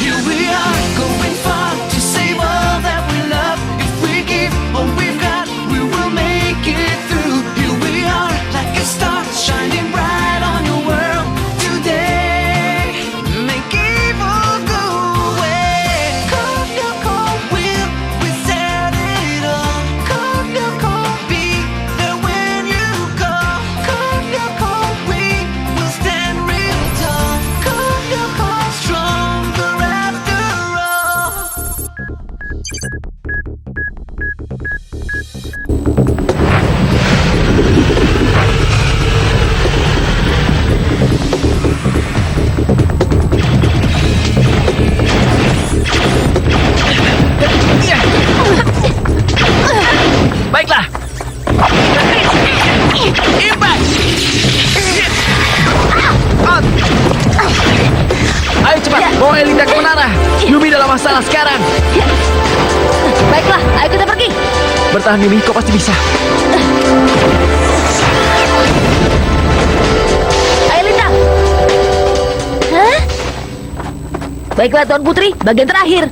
Here we are, going far to save all that we love. If we give all we've got, we will make it through. Here we are, like a star, shining bright on your world today. Make evil go away. Cold your cold will, we set it all. Cold your cold, be there when you call. Cold your cold, we will stand real tall. Cold your cold, stronger after all. Baiklah. Impact. Ayo cepat, bawa Elinda ke menara. Yumi dalam masalah sekarang. Baiklah, ayo kita pergi. Bertahan Yumi, kau pasti bisa. Ayo Linda. Hah? Baiklah Tuan Putri, bagian terakhir.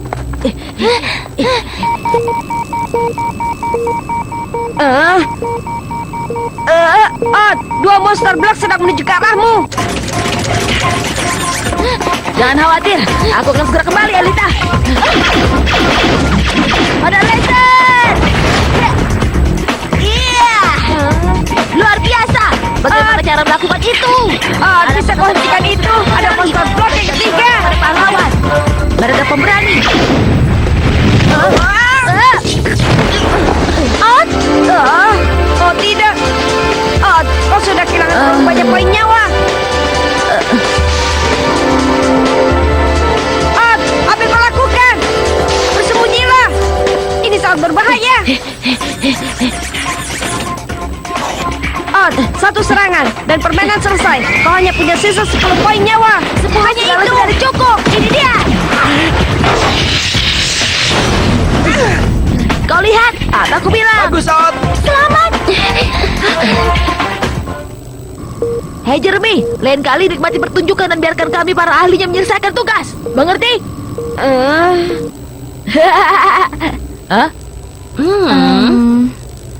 Dua monster block sedang menuju ke arahmu. Jangan khawatir, aku akan segera kembali, Alita. Ada laser! Iya! Luar biasa! Bagaimana cara melakukan itu? Bisa kau hentikan itu? Ada monster block yang ketiga! Ada pahlawan! Mereka pemberani! Oh tidak! Kau sudah kehilangan banyak poin nyawa! Apa yang kau lakukan? Bersembunyilah! Ini sangat berbahaya! Satu serangan dan permainan selesai. Kau hanya punya sisa 10 poin nyawa. Hanya itu. Tidak cukup. Ini dia. Kau lihat? Aku bilang. Bagus, Ot. Selamat. Hei Jeremy, lain kali nikmati pertunjukan dan biarkan kami para ahlinya menyelesaikan tugas. Mengerti?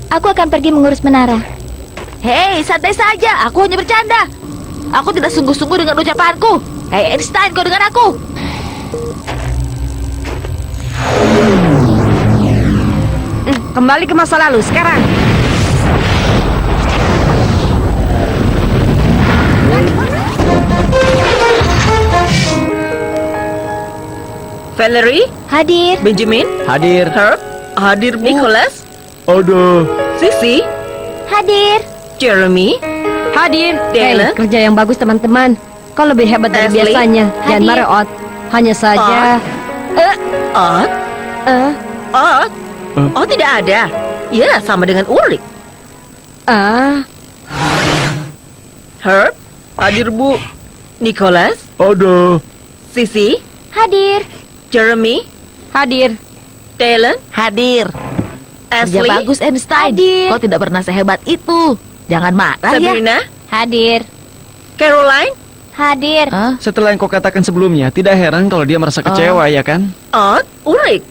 Aku akan pergi mengurus menara. Hei, santai saja. Aku hanya bercanda. Aku tidak sungguh-sungguh dengan ucapanku. Hei Einstein, kau dengar aku? Kembali ke masa lalu sekarang. Valerie, Hadir. Benjamin, Hadir. Herb, hadir Bu. Nicholas, Aduh. Sissy, Hadir. Jeremy, Hadir. Taylor. Kerja yang bagus teman-teman. Kau lebih hebat dari Ashley. biasanya. Jangan Hadir. marah, Ot. Hanya saja. Odd, Odd. Oh, tidak ada. Ya, sama dengan Ulrich. Herb, hadir Bu. Nicholas, Aduh. Sissy, Hadir. Jeremy, Hadir. Taylor, Hadir. Kerja Ashley, bagus Einstein. Hadir. Kau tidak pernah sehebat itu. Jangan marah ya. Sabrina, Hadir. Caroline, Hadir. Setelah yang kau katakan sebelumnya, tidak heran kalau dia merasa kecewa, ya kan? Odd, Ulrich.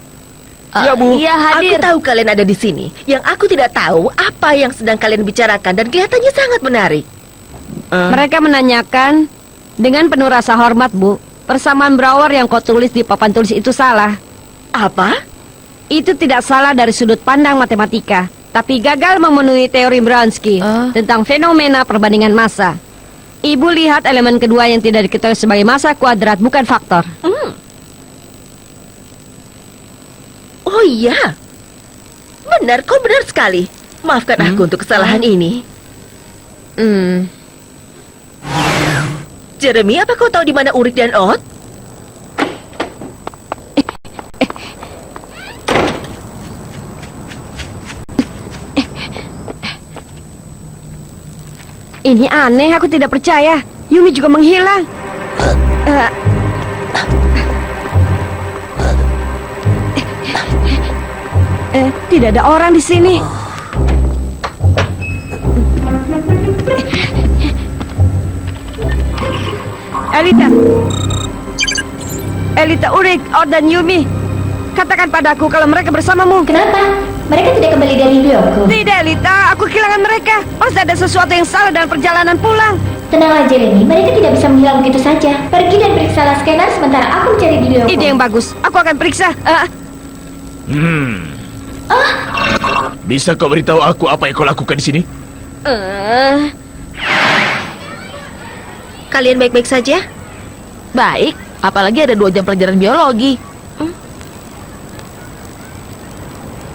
Ya, Bu. Iya Aku hadir. tahu kalian ada di sini. Yang aku tidak tahu apa yang sedang kalian bicarakan dan kelihatannya sangat menarik. Mereka menanyakan dengan penuh rasa hormat, Bu. Persamaan Brouwer yang kau tulis di papan tulis itu salah. Apa? Itu tidak salah dari sudut pandang matematika, tapi gagal memenuhi teori Bronsky tentang fenomena perbandingan massa. Ibu lihat elemen kedua yang tidak diketahui sebagai massa kuadrat, bukan faktor. Oh iya. Benar, kau benar sekali. Maafkan aku untuk kesalahan ini. Jeremy, apa kau tahu di mana Ulrich dan Odd? Ini aneh, aku tidak percaya. Yumi juga menghilang. Tidak ada orang di sini. Alita. Elita, Ulrich, Ott, dan Yumi. Katakan padaku kalau mereka bersamamu. Kenapa? Mereka tidak kembali dari Ryoko. Tidak, Elita, aku kehilangan mereka. Pasti ada sesuatu yang salah dalam perjalanan pulang. Tenanglah Jeremy, mereka tidak bisa menghilang begitu saja. Pergi dan periksalah scanner sementara aku mencari di Ryoko. Ide yang bagus. Aku akan periksa. Bisa kau beritahu aku apa yang kau lakukan di sini? Kalian baik-baik saja? Baik, apalagi ada 2 jam pelajaran biologi.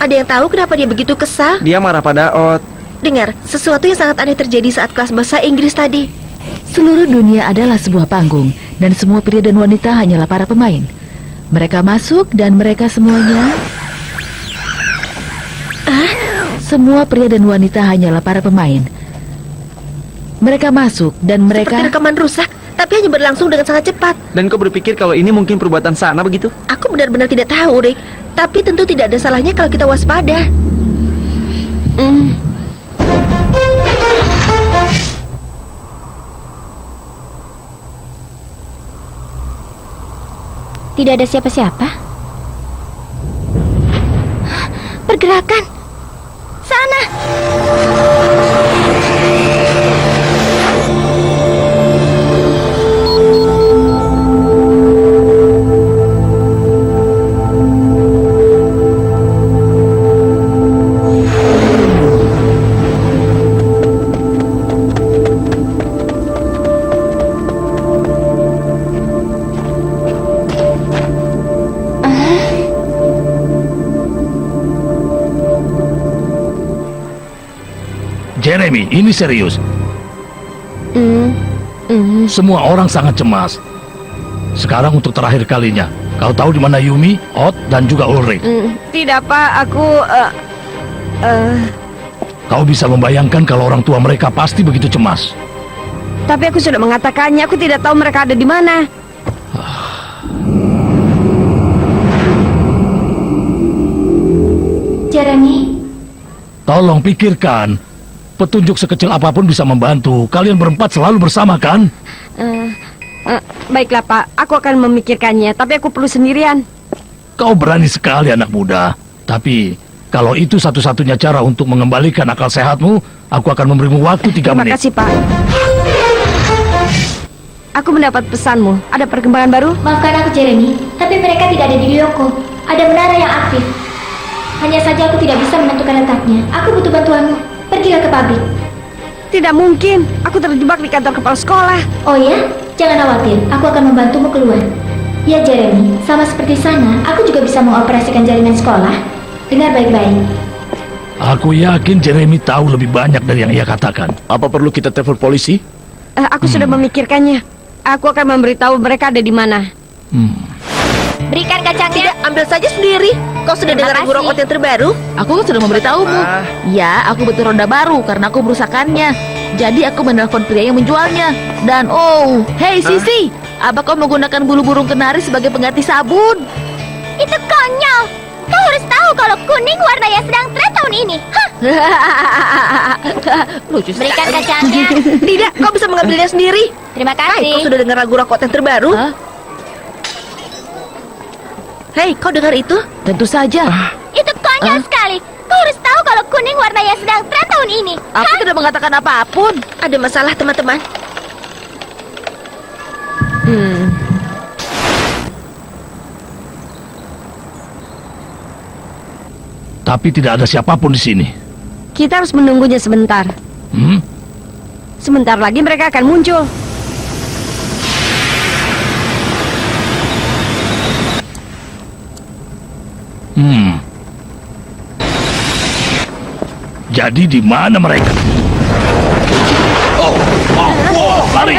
Ada yang tahu kenapa dia begitu kesal? Dia marah pada Ott. Dengar, sesuatu yang sangat aneh terjadi saat kelas bahasa Inggris tadi. Seluruh dunia adalah sebuah panggung, dan semua pria dan wanita hanyalah para pemain. Mereka masuk dan mereka semuanya... Semua pria dan wanita hanyalah para pemain. Mereka masuk dan mereka... Seperti rekaman rusak, tapi hanya berlangsung dengan sangat cepat. Dan kau berpikir kalau ini mungkin perbuatan sana begitu? Aku benar-benar tidak tahu, Rick. Tapi tentu tidak ada salahnya kalau kita waspada. Tidak ada siapa-siapa. Pergerakan. Sana. Jeremy, ini serius. Semua orang sangat cemas. Sekarang untuk terakhir kalinya, kau tahu di mana Yumi, Ott, dan juga Ulrich. Tidak, Pak. Aku... Kau bisa membayangkan kalau orang tua mereka pasti begitu cemas. Tapi aku sudah mengatakannya. Aku tidak tahu mereka ada di mana. Jeremy, Tolong pikirkan. Petunjuk sekecil apapun bisa membantu. Kalian berempat selalu bersama, kan? Baiklah, Pak. Aku akan memikirkannya. Tapi aku perlu sendirian. Kau berani sekali, anak muda. Tapi, kalau itu satu-satunya cara untuk mengembalikan akal sehatmu, aku akan memberimu waktu 3 Terima menit. kasih, Pak. Aku mendapat pesanmu. Ada perkembangan baru? maafkan aku Jeremy, tapi mereka tidak ada di Ryoko. Ada menara yang aktif. Hanya saja aku tidak bisa menentukan letaknya. Aku butuh bantuanmu. Pergilah ke pabrik. Tidak mungkin. Aku terjebak di kantor kepala sekolah. Oh ya? Jangan khawatir, aku akan membantumu keluar. Ya Jeremy, sama seperti sana, aku juga bisa mengoperasikan jaringan sekolah. Dengar baik-baik. Aku yakin Jeremy tahu lebih banyak dari yang ia katakan. Apa perlu kita telepon polisi? Aku sudah memikirkannya. Aku akan memberitahu mereka ada di mana. Berikan kacangnya. Tidak, ambil saja sendiri. Kau sudah dengar lagu rock yang terbaru? Aku kan sudah memberitahumu. Ya, aku butuh roda baru karena aku merusakannya. Jadi aku menelpon pria yang menjualnya. Dan hey Sisi, apa kau menggunakan bulu burung kenari sebagai pengganti sabun? Itu konyol. Kau harus tahu kalau kuning warna yang sedang tren tahun ini. Lucu sekali. Berikan kacangnya. Tidak, kau bisa mengambilnya sendiri. Terima Hai, kau kasih. sudah dengar lagu rock yang terbaru? Hah? Hei, kau dengar itu? Tentu saja. Itu konyol sekali. Kau harus tahu kalau kuning warna yang sedang tren tahun ini. Aku tidak mengatakan apapun. Ada masalah, teman-teman. Tapi tidak ada siapapun di sini. Kita harus menunggunya sebentar. Sebentar lagi mereka akan muncul. Jadi di mana mereka? Lari!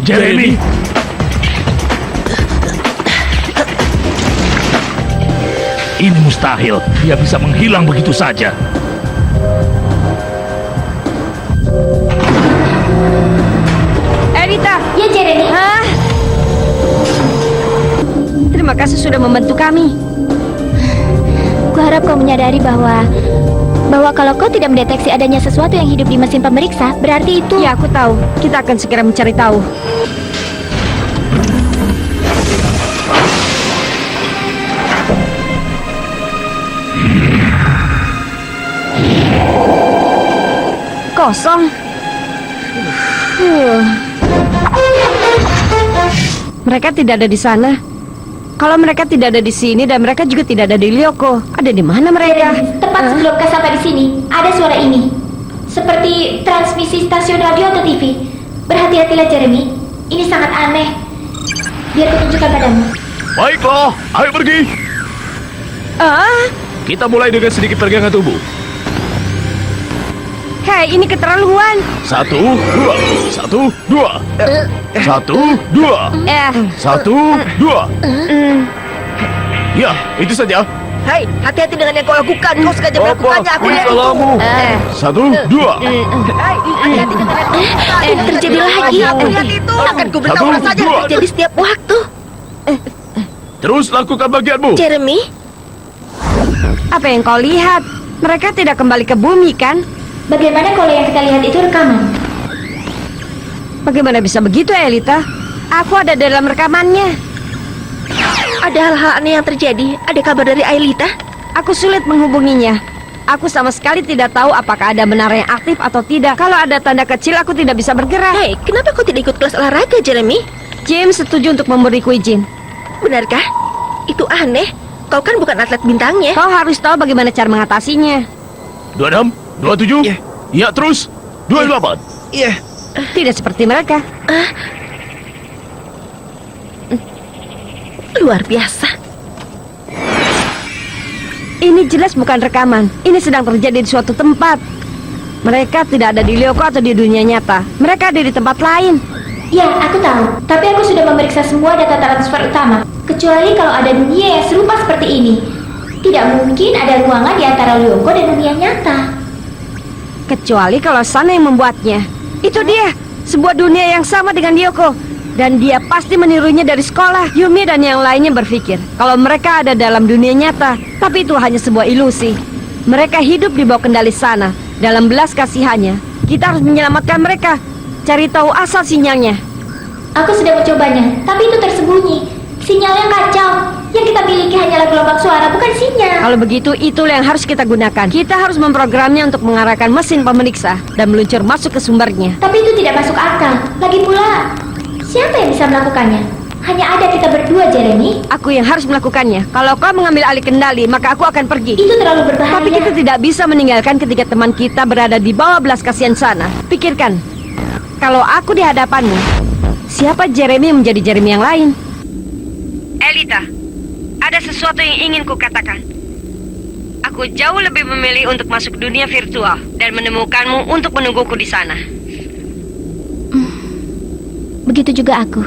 Jeremy! Ini mustahil. Dia bisa menghilang begitu saja. Elita! Ya Jeremy. Hah? Terima kasih sudah membantu kami. Kuharap kau menyadari bahwa bahwa kalau kau tidak mendeteksi adanya sesuatu yang hidup di mesin pemeriksa, berarti itu... Ya, aku tahu. Kita akan segera mencari tahu. Kosong. Mereka tidak ada di sana. Kalau mereka tidak ada di sini dan mereka juga tidak ada di Lyoko, ada di mana mereka? Tepat sebelum kau sampai di sini, ada suara ini. Seperti transmisi stasiun radio atau TV. Berhati-hatilah, Jeremy. Ini sangat aneh. Biar kutunjukkan padamu. Baiklah, ayo pergi. Kita mulai dengan sedikit peregangan tubuh. Hei, ini keterlaluan. 1, 2, 1, 2. 1, 2. 1, 2. Ya, itu saja. Hai, hati-hati dengan yang kau lakukan. Kau sengaja melakukannya. Aku lihat itu. Salahmu. 1, 2. Hati-hati dengan yang kau lakukan. Terjadi lagi. Aku lihat itu. Akan kuberitahu 1, rasanya. 2. Terjadi setiap waktu. Terus lakukan bagianmu. Jeremy, Apa yang kau lihat? Mereka tidak kembali ke bumi, kan? Bagaimana kalau yang kita lihat itu rekaman? Bagaimana bisa begitu, Elita? Aku ada dalam rekamannya. ada hal-hal aneh yang terjadi. Ada kabar dari Aelita? Aku sulit menghubunginya. Aku sama sekali tidak tahu apakah ada menara yang aktif atau tidak. Kalau ada tanda kecil, aku tidak bisa bergerak. Hei, kenapa kau tidak ikut kelas olahraga, Jeremy? James setuju untuk memberiku izin. Benarkah? Itu aneh. Kau kan bukan atlet bintangnya. Kau harus tahu bagaimana cara mengatasinya. 26, 27. Ya, terus. 28. Tidak seperti mereka. Luar biasa. Ini jelas bukan rekaman. Ini sedang terjadi di suatu tempat. Mereka tidak ada di Lyoko atau di dunia nyata. Mereka ada di tempat lain. Ya, aku tahu. Tapi aku sudah memeriksa semua data transfer utama. Kecuali kalau ada dunia yang serupa seperti ini. Tidak mungkin ada ruangan di antara Lyoko dan dunia nyata. Kecuali kalau sana yang membuatnya. Itu dia, sebuah dunia yang sama dengan Lyoko. Dan dia pasti menirunya dari sekolah. Yumi dan yang lainnya berpikir kalau mereka ada dalam dunia nyata. Tapi itu hanya sebuah ilusi. Mereka hidup di bawah kendali sana. Dalam belas kasihannya, kita harus menyelamatkan mereka. Cari tahu asal sinyalnya. Aku sudah mencobanya, tapi itu tersembunyi. Sinyalnya kacau. Yang kita miliki hanyalah gelombang suara, bukan sinyal. Kalau begitu, itulah yang harus kita gunakan. Kita harus memprogramnya untuk mengarahkan mesin pemeriksa dan meluncur masuk ke sumbernya. Tapi itu tidak masuk akal. Lagi pula, siapa yang bisa melakukannya? Hanya ada kita berdua, Jeremy. Aku yang harus melakukannya. Kalau kau mengambil alih kendali, maka aku akan pergi. Itu terlalu berbahaya. Tapi kita tidak bisa meninggalkan ketiga teman kita berada di bawah belas kasihan sana. Pikirkan, kalau aku di hadapanmu, siapa Jeremy yang menjadi Jeremy yang lain? Elita, ada sesuatu yang ingin ku katakan. Aku jauh lebih memilih untuk masuk dunia virtual dan menemukanmu untuk menungguku di sana. Begitu juga aku.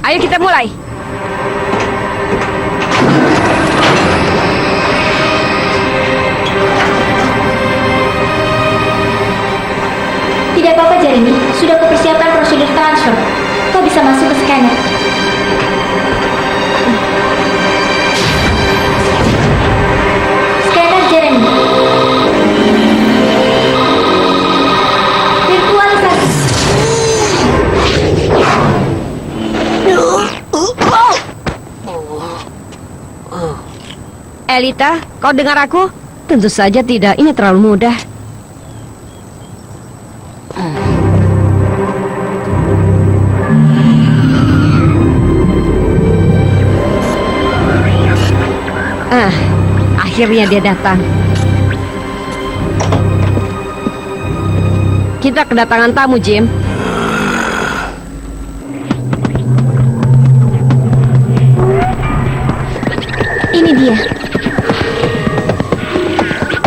Ayo kita mulai. Tidak apa-apa, Jeremy. Sudah kupersiapkan prosedur transfer. Kau bisa masuk ke scanner. Scanner Jeremy. Virtualisasi. Elita, kau dengar aku? Tentu saja tidak, ini terlalu mudah. Akhirnya dia datang. Kita kedatangan tamu, Jim. Ini dia.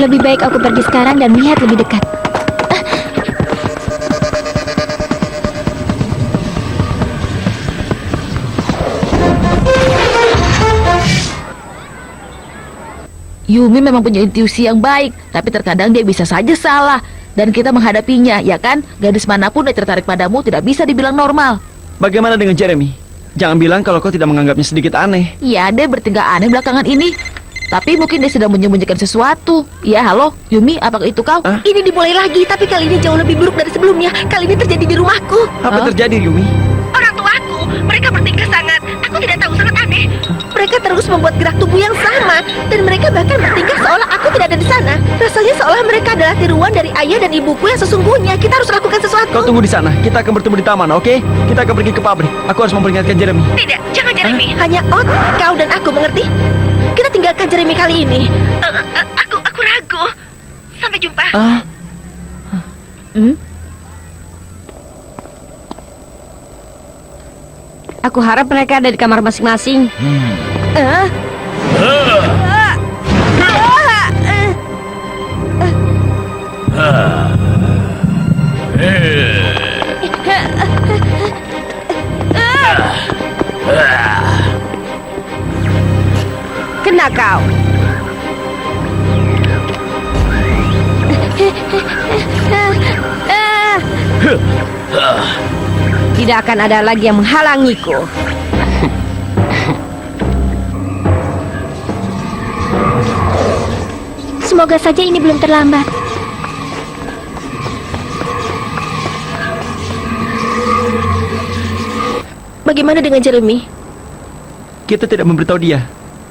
Lebih baik aku pergi sekarang dan melihat lebih dekat. Yumi memang punya intuisi yang baik, tapi terkadang dia bisa saja salah. Dan kita menghadapinya, ya kan? Gadis manapun yang tertarik padamu tidak bisa dibilang normal. Bagaimana dengan Jeremy? Jangan bilang kalau kau tidak menganggapnya sedikit aneh. Ya, dia bertingkah aneh belakangan ini. Tapi mungkin dia sedang menyembunyikan sesuatu. Ya, halo, Yumi, apakah itu kau? Ini dimulai lagi, tapi kali ini jauh lebih buruk dari sebelumnya. Kali ini terjadi di rumahku. Apa terjadi, Yumi? Orang tuaku, mereka bertingkah sangat, aku tidak tahu, sangat aneh. Mereka terus membuat gerak tubuh yang sama, dan mereka bahkan bertingkah seolah aku tidak ada di sana. Rasanya seolah mereka adalah tiruan dari ayah dan ibuku yang sesungguhnya. Kita harus lakukan sesuatu. Kau tunggu di sana. Kita akan bertemu di taman, oke? Kita akan pergi ke pabrik. Aku harus memperingatkan Jeremy. Tidak, jangan Jeremy. Hanya Ot, kau dan aku, mengerti? Kita tinggalkan Jeremy kali ini. Aku ragu. Sampai jumpa. Aku harap mereka ada di kamar masing-masing. Kena kau. Tidak akan ada lagi yang menghalangiku. Semoga saja ini belum terlambat. Bagaimana dengan Jeremy? Kita tidak memberitahu dia.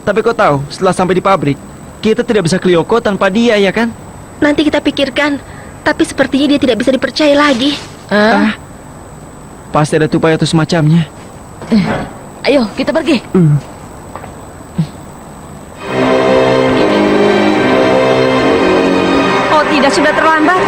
Tapi kau tahu, setelah sampai di pabrik, kita tidak bisa ke Lyoko tanpa dia, ya kan? Nanti kita pikirkan. Tapi sepertinya dia tidak bisa dipercaya lagi. Pasti ada tupai atau semacamnya. Ayo, kita pergi. Oh, tidak, sudah terlambat.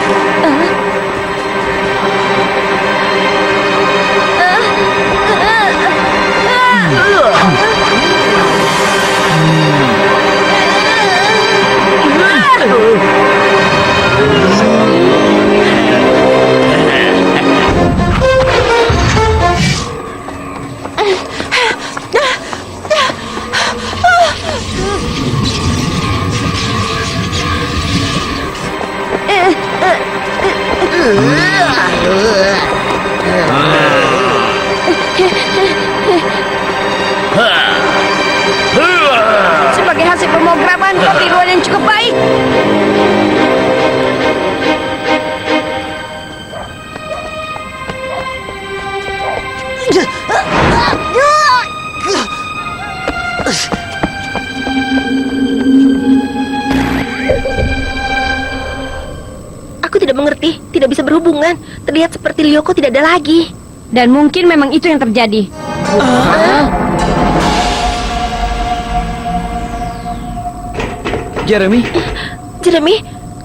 Sebagai hasil pemrograman, tiruan yang cukup baik. Aku tidak mengerti, tidak bisa berhubungan. Terlihat seperti Lyoko tidak ada lagi. Dan mungkin memang itu yang terjadi. Jeremy,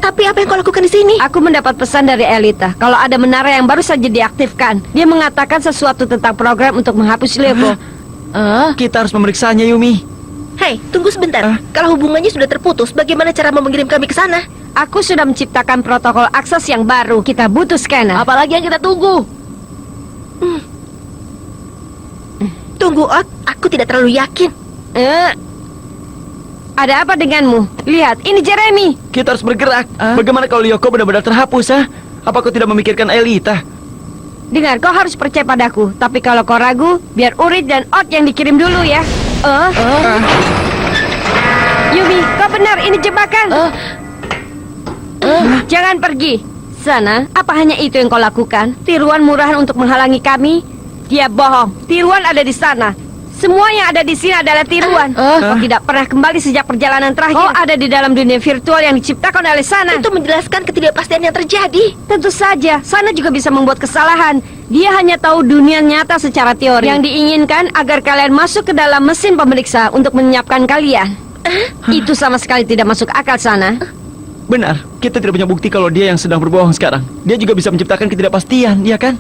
Tapi apa yang kau lakukan di sini? Aku mendapat pesan dari Elita kalau ada menara yang baru saja diaktifkan. Dia mengatakan sesuatu tentang program untuk menghapus Lyoko. kita harus memeriksanya, Yumi. Hei, tunggu sebentar. Kalau hubungannya sudah terputus, bagaimana cara mengirim kami ke sana? Aku sudah menciptakan protokol akses yang baru. Kita butuh scanner. Apalagi yang kita tunggu? Tunggu, Ot. Aku tidak terlalu yakin. Ada apa denganmu? Lihat, ini Jeremy. Kita harus bergerak. Bagaimana kalau Lyoko benar-benar terhapus, ha? Apa kau tidak memikirkan Elita? Dengar, kau harus percaya padaku. Tapi kalau kau ragu, biar Urit dan Ot yang dikirim dulu ya. Yumi, kau benar, ini jebakan. Jangan pergi. Sana, apa hanya itu yang kau lakukan? Tiruan murahan untuk menghalangi kami? Dia bohong. Tiruan ada di sana. Semua yang ada di sini adalah tiruan. Kau tidak pernah kembali sejak perjalanan terakhir. Kau ada di dalam dunia virtual yang diciptakan oleh sana. Itu menjelaskan ketidakpastian yang terjadi. Tentu saja, sana juga bisa membuat kesalahan. Dia hanya tahu dunia nyata secara teori. Yang diinginkan agar kalian masuk ke dalam mesin pemeriksa untuk menyiapkan kalian. Itu sama sekali tidak masuk akal sana. Benar, kita tidak punya bukti kalau dia yang sedang berbohong sekarang. Dia juga bisa menciptakan ketidakpastian, ya kan?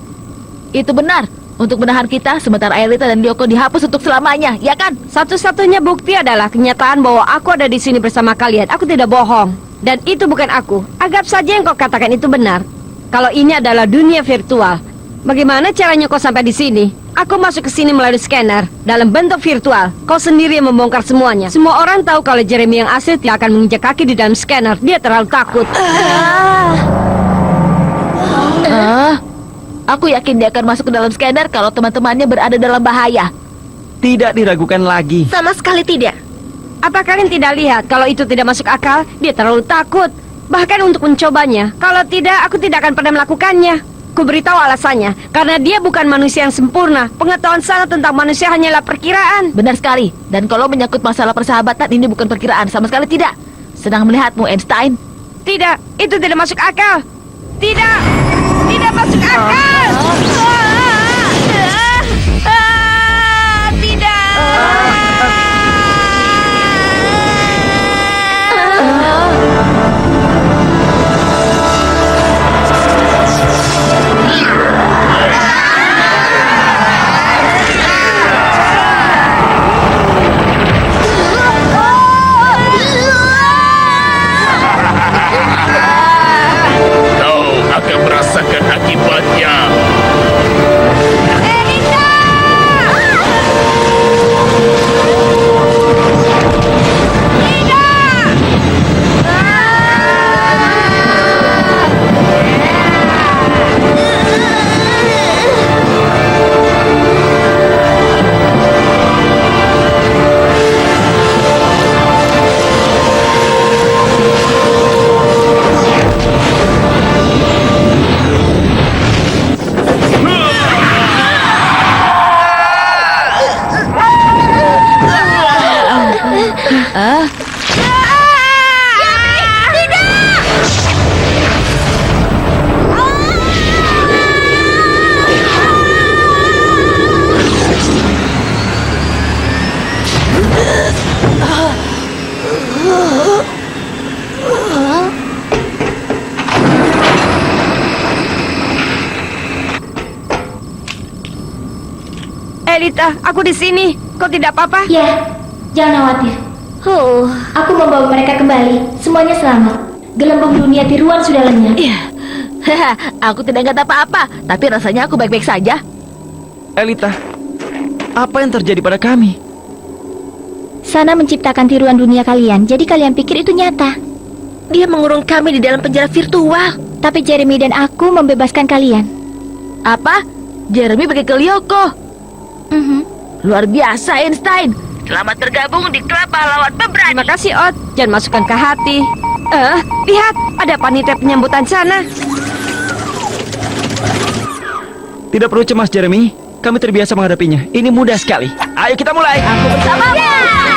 Itu benar. Untuk menahan kita, sementara Elita dan Lyoko dihapus untuk selamanya, ya kan? Satu-satunya bukti adalah kenyataan bahwa aku ada di sini bersama kalian. Aku tidak bohong. Dan itu bukan aku. Anggap saja yang kau katakan itu benar. Kalau ini adalah dunia virtual, bagaimana caranya kau sampai di sini? Aku masuk ke sini melalui scanner dalam bentuk virtual. Kau sendiri yang membongkar semuanya. Semua orang tahu kalau Jeremy yang asli tidak akan menginjak kaki di dalam scanner. Dia terlalu takut. Aku yakin dia akan masuk ke dalam scanner kalau teman-temannya berada dalam bahaya. Tidak diragukan lagi. Sama sekali tidak. Apa kalian tidak lihat kalau itu tidak masuk akal? Dia terlalu takut. Bahkan untuk mencobanya. Kalau tidak, aku tidak akan pernah melakukannya. Ku beritahu alasannya. Karena dia bukan manusia yang sempurna. Pengetahuan sana tentang manusia hanyalah perkiraan. Benar sekali. Dan kalau menyangkut masalah persahabatan, ini bukan perkiraan. Sama sekali tidak. Senang melihatmu, Einstein. Tidak, itu tidak masuk akal. Tidak, tidak masuk akal. Tidak. Kau akan merasakan akibatnya. Elita, aku di sini. Kau tidak apa-apa? Ya, jangan khawatir. Aku membawa mereka kembali. Semuanya selamat. Gelembung dunia tiruan sudah lenyap. Iya. Aku tidak ingat apa-apa, tapi rasanya aku baik-baik saja. Elita, apa yang terjadi pada kami? Sana menciptakan tiruan dunia kalian, jadi kalian pikir itu nyata. Dia mengurung kami di dalam penjara virtual. Tapi Jeremy dan aku membebaskan kalian. Apa? Jeremy pergi ke Lyoko. Luar biasa, Einstein. Selamat bergabung di klub pahlawan pemberani. Terima kasih, Ot. Jangan masukkan ke hati. Lihat, ada panitia penyambutan sana. Tidak perlu cemas, Jeremy. Kami terbiasa menghadapinya. Ini mudah sekali. Ayo kita mulai. Aku bersamamu.